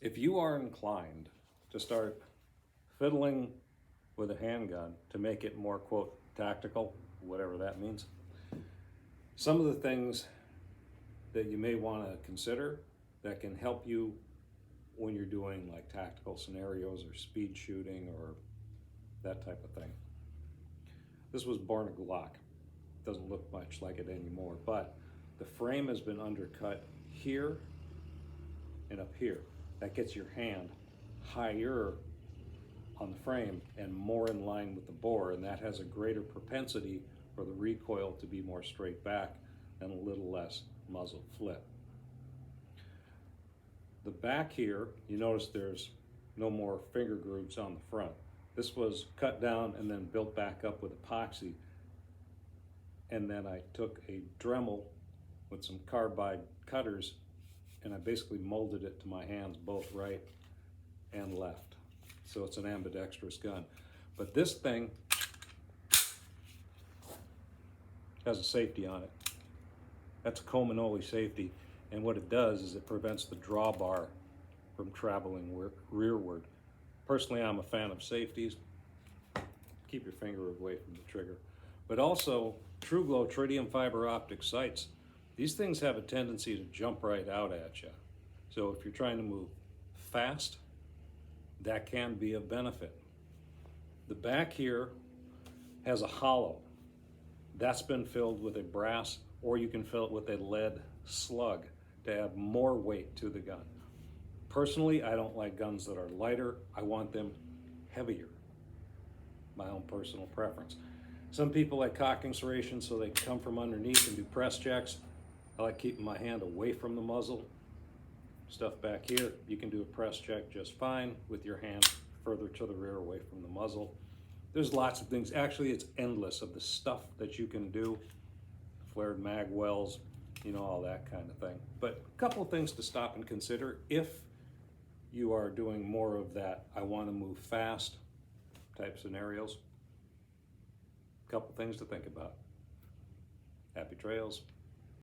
If you are inclined to start fiddling with a handgun to make it more, quote, tactical, whatever that means, some of the things that you may want to consider that can help you when you're doing like tactical scenarios or speed shooting or that type of thing. This was born a Glock. Doesn't look much like it anymore, but the frame has been undercut here and up here. That gets your hand higher on the frame and more in line with the bore, and that has a greater propensity for the recoil to be more straight back and a little less muzzle flip. The back here, you notice there's no more finger grooves on the front. This was cut down and then built back up with epoxy, and then I took a Dremel with some carbide cutters and I basically molded it to my hands, both right and left. So it's an ambidextrous gun. But this thing has a safety on it. That's a Comanoli safety, and what it does is it prevents the drawbar from traveling rearward. Personally, I'm a fan of safeties. Keep your finger away from the trigger. But also, TruGlow tritium fiber optic sights. These things have a tendency to jump right out at you. So if you're trying to move fast, that can be a benefit. The back here has a hollow. That's been filled with a brass, or you can fill it with a lead slug to add more weight to the gun. Personally, I don't like guns that are lighter. I want them heavier. My own personal preference. Some people like cocking serrations so they can come from underneath and do press checks. I like keeping my hand away from the muzzle. Stuff back here, you can do a press check just fine with your hand further to the rear away from the muzzle. There's lots of things. Actually, it's endless of the stuff that you can do. Flared mag wells, you know, all that kind of thing. But a couple of things to stop and consider if you are doing more of that I want to move fast type scenarios. A couple things to think about. Happy trails.